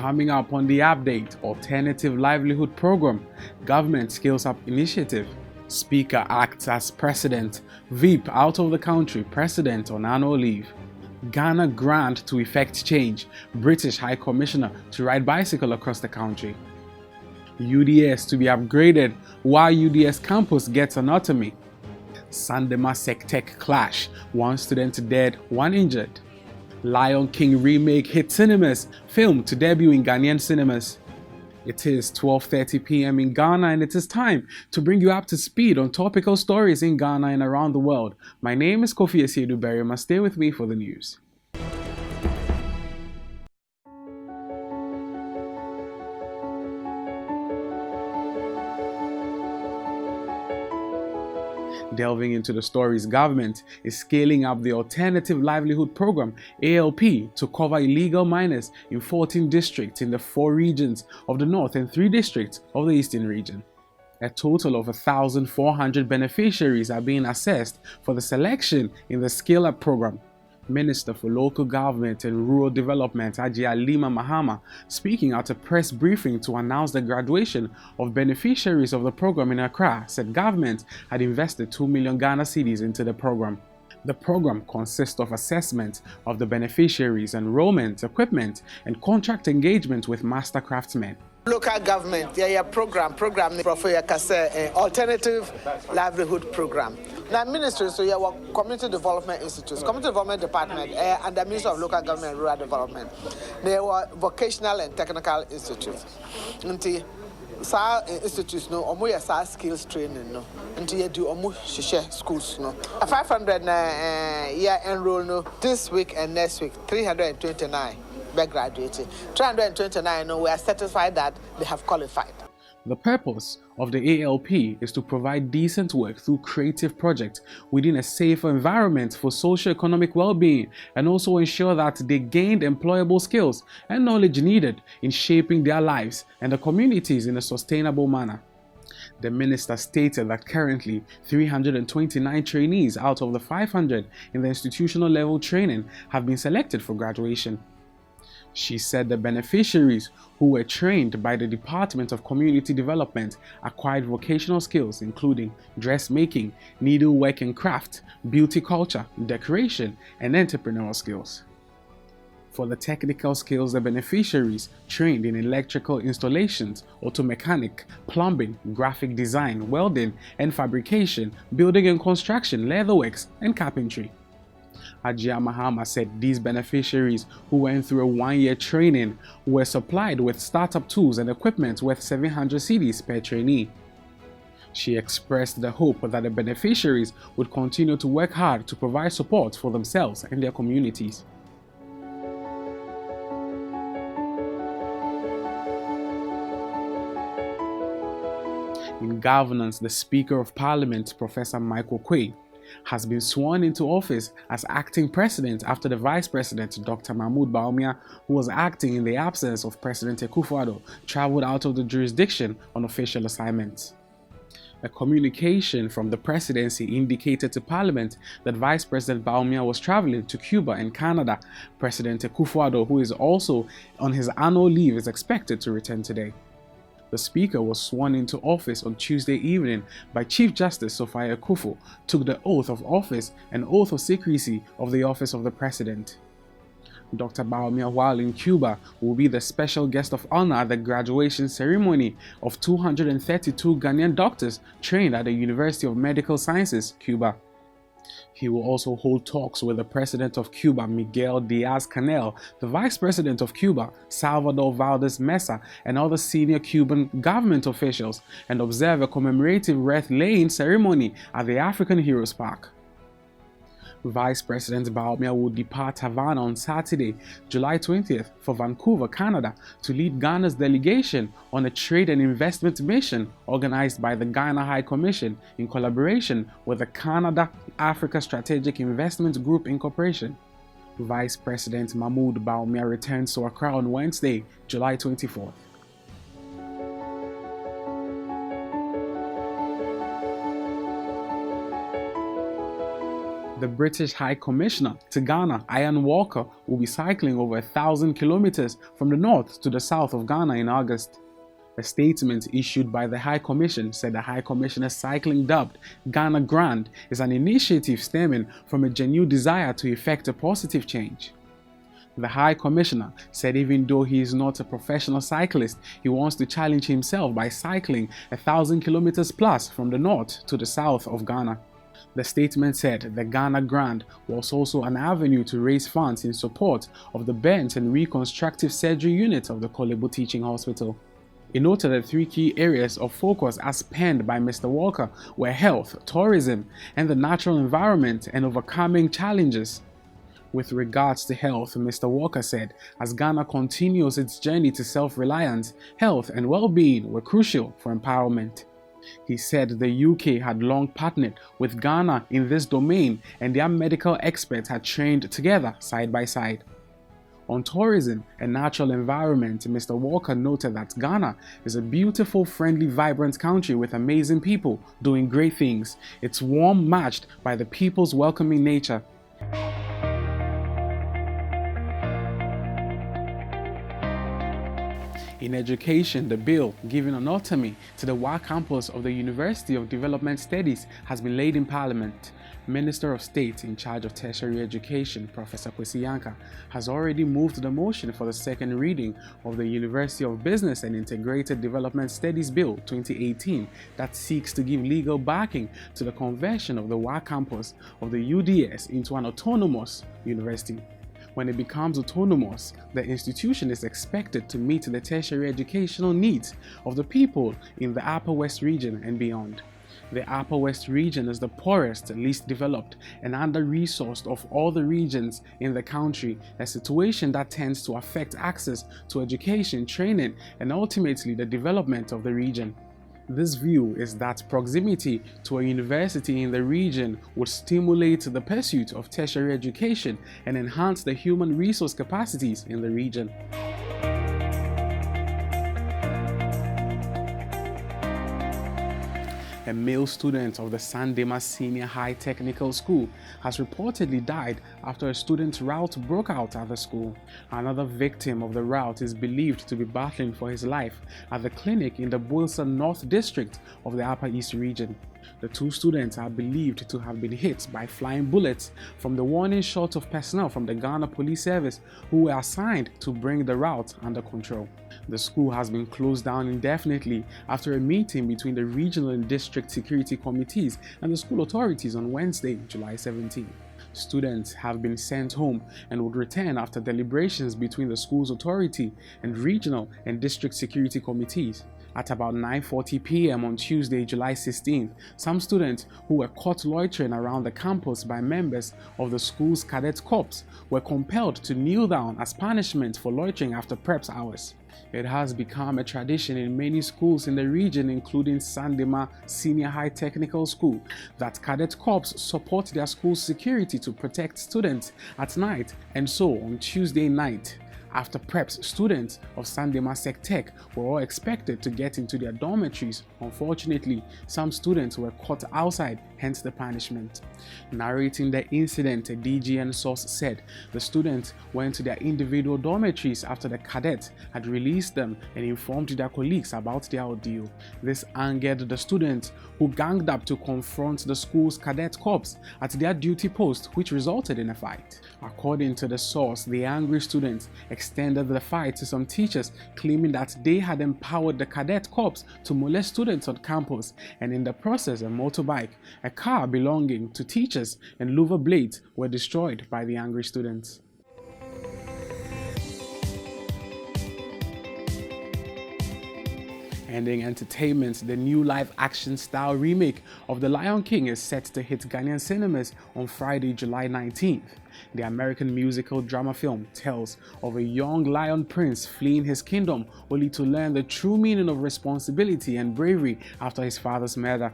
Coming up on the update, Alternative Livelihood Program, Government Scales Up Initiative. Speaker acts as President, VIP out of the country, President on annual leave. Ghana grant to effect change, British High Commissioner to ride bicycle across the country. UDS to be upgraded while UDS campus gets autonomy. Sandema Sectech clash, 1 student dead, 1 injured. Lion King remake hit cinemas, film to debut in Ghanaian cinemas. It is 12:30 p.m. in Ghana and it is time to bring you up to speed on topical stories in Ghana and around the world. My name is Kofi Esiedu. Stay with me for the news. Delving into the stories, government is scaling up the Alternative Livelihood Program (ALP) to cover illegal miners in 14 districts in the 4 regions of the north and 3 districts of the eastern region. A total of 1,400 beneficiaries are being assessed for the selection in the scale-up program. Minister for Local Government and Rural Development Ajia Lima Mahama, speaking at a press briefing to announce the graduation of beneficiaries of the program in Accra, said government had invested 2 million Ghana cedis into the program. The program consists of assessment of the beneficiaries, enrollment, equipment, and contract engagement with master craftsmen. Local government, program Alternative Livelihood Program. Now, ministry, so you have Community Development Institutes, Community Development Department, and the Ministry of Local Government and Rural Development. They were Vocational and Technical Institutes. Until institutes no, omo yasa skills training no. Until you do omo shishe schools no. 500 year enroll no this week and next week. 329 be graduated. 329 no, we are satisfied that they have qualified. The purpose of the ALP is to provide decent work through creative projects within a safer environment for socio-economic well-being, and also ensure that they gained employable skills and knowledge needed in shaping their lives and the communities in a sustainable manner. The minister stated that currently 329 trainees out of the 500 in the institutional level training have been selected for graduation. She said the beneficiaries who were trained by the Department of Community Development acquired vocational skills including dressmaking, needlework and craft, beauty culture, decoration, and entrepreneurial skills. For the technical skills, the beneficiaries trained in electrical installations, auto mechanic, plumbing, graphic design, welding and fabrication, building and construction, leatherworks, and carpentry. Ajia Mahama said these beneficiaries who went through a 1-year training were supplied with startup tools and equipment worth 700 cedis per trainee. She expressed the hope that the beneficiaries would continue to work hard to provide support for themselves and their communities. In governance, the Speaker of Parliament, Professor Michael Quay, has been sworn into office as acting president after the vice president, Dr. Mahmoud Bawumia, who was acting in the absence of President Akufo-Addo, traveled out of the jurisdiction on official assignments. A communication from the presidency indicated to Parliament that Vice President Bawumia was traveling to Cuba and Canada. President Akufo-Addo, who is also on his annual leave, is expected to return today. The Speaker was sworn into office on Tuesday evening by Chief Justice Sophia Akufo, took the oath of office and oath of secrecy of the office of the President. Dr. Bawumia, while in Cuba, will be the special guest of honor at the graduation ceremony of 232 Ghanaian doctors trained at the University of Medical Sciences, Cuba. He will also hold talks with the President of Cuba, Miguel Diaz-Canel, the Vice President of Cuba, Salvador Valdez Mesa, and other senior Cuban government officials, and observe a commemorative wreath-laying ceremony at the African Heroes Park. Vice President Bawumia will depart Havana on Saturday, July 20th, for Vancouver, Canada, to lead Ghana's delegation on a trade and investment mission organized by the Ghana High Commission in collaboration with the Canada-Africa Strategic Investment Group Incorporation. Vice President Mahmoud Bawumia returns to Accra on Wednesday, July 24th. The British High Commissioner to Ghana, Ian Walker, will be cycling over 1,000 kilometers from the north to the south of Ghana in August. A statement issued by the High Commission said the High Commissioner's cycling, dubbed Ghana Grand, is an initiative stemming from a genuine desire to effect a positive change. The High Commissioner said even though he is not a professional cyclist, he wants to challenge himself by cycling 1,000 kilometers plus from the north to the south of Ghana. The statement said the Ghana Grand was also an avenue to raise funds in support of the burns and reconstructive surgery unit of the Kolebu Teaching Hospital. It noted the 3 key areas of focus as penned by Mr. Walker were health, tourism, and the natural environment, and overcoming challenges. With regards to health, Mr. Walker said, as Ghana continues its journey to self-reliance, health and well-being were crucial for empowerment. He said the UK had long partnered with Ghana in this domain and their medical experts had trained together side by side. On tourism and natural environment, Mr. Walker noted that Ghana is a beautiful, friendly, vibrant country with amazing people doing great things. It's warm, matched by the people's welcoming nature. In education, the bill giving autonomy to the WA campus of the University of Development Studies has been laid in Parliament. Minister of State in charge of tertiary education, Professor Kwesi Yankah, has already moved the motion for the second reading of the University of Business and Integrated Development Studies Bill 2018 that seeks to give legal backing to the conversion of the WA campus of the UDS into an autonomous university. When it becomes autonomous, the institution is expected to meet the tertiary educational needs of the people in the Upper West region and beyond. The Upper West region is the poorest, least developed, and under-resourced of all the regions in the country, a situation that tends to affect access to education, training, and ultimately the development of the region. This view is that proximity to a university in the region would stimulate the pursuit of tertiary education and enhance the human resource capacities in the region. A male student of the Sandema Senior High Technical School has reportedly died after a student rout broke out at the school. Another victim of the rout is believed to be battling for his life at the clinic in the Wilson North District of the Upper East region. The 2 students are believed to have been hit by flying bullets from the warning shot of personnel from the Ghana Police Service who were assigned to bring the rout under control. The school has been closed down indefinitely after a meeting between the regional and district security committees and the school authorities on Wednesday, July 17. Students have been sent home and would return after deliberations between the school's authority and regional and district security committees. At about 9:40 p.m. on Tuesday, July 16th, some students who were caught loitering around the campus by members of the school's cadet corps were compelled to kneel down as punishment for loitering after preps hours. It has become a tradition in many schools in the region, including Sandema Senior High Technical School, that cadet corps support their school's security to protect students at night, and so on Tuesday night. After preps, students of Sandema Tech were all expected to get into their dormitories. Unfortunately, some students were caught outside, hence the punishment. Narrating the incident, a DGN source said the students went to their individual dormitories after the cadet had released them and informed their colleagues about their ordeal. This angered the students, who ganged up to confront the school's cadet corps at their duty post, which resulted in a fight. According to the source, the angry students extended the fight to some teachers, claiming that they had empowered the cadet corps to molest students on campus, and in the process a motorbike, a car belonging to teachers, and louver blades were destroyed by the angry students. Ending entertainment, the new live-action style remake of The Lion King is set to hit Ghanaian cinemas on Friday, July 19th. The American musical drama film tells of a young lion prince fleeing his kingdom only to learn the true meaning of responsibility and bravery after his father's murder.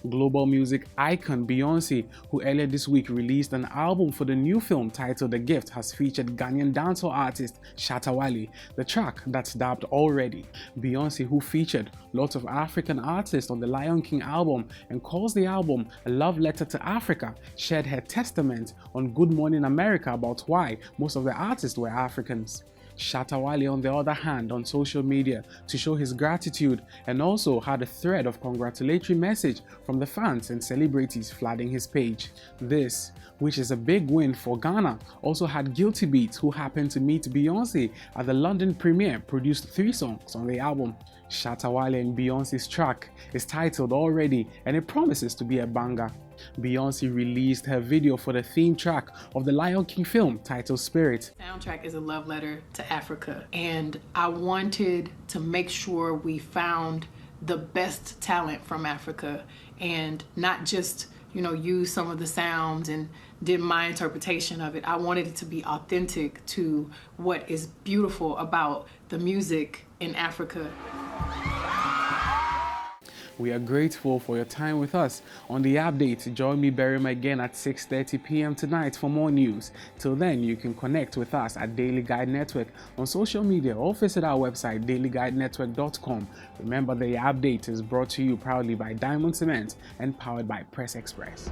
Global music icon Beyonce, who earlier this week released an album for the new film titled The Gift, has featured Ghanaian dancehall artist Shatta Wale, the track that's dubbed Already. Beyonce, who featured lots of African artists on the Lion King album and calls the album a love letter to Africa, shared her testament on Good Morning America about why most of the artists were Africans. Shatta Wale, on the other hand, on social media to show his gratitude, and also had a thread of congratulatory message from the fans and celebrities flooding his page. This, which is a big win for Ghana, also had Guilty Beats, who happened to meet Beyonce at the London premiere, produced 3 songs on the album. Shatta Wale and Beyonce's track is titled Already, and it promises to be a banger. Beyonce released her video for the theme track of the Lion King film titled Spirit. Soundtrack is a love letter to Africa, and I wanted to make sure we found the best talent from Africa and not just, use some of the sounds and did my interpretation of it. I wanted it to be authentic to what is beautiful about the music in Africa. We are grateful for your time with us on The Update. Join me, Berrima, again at 6:30 p.m. tonight for more news. Till then, you can connect with us at Daily Guide Network on social media or visit our website, dailyguidenetwork.com. Remember, The Update is brought to you proudly by Diamond Cement and powered by Press Express.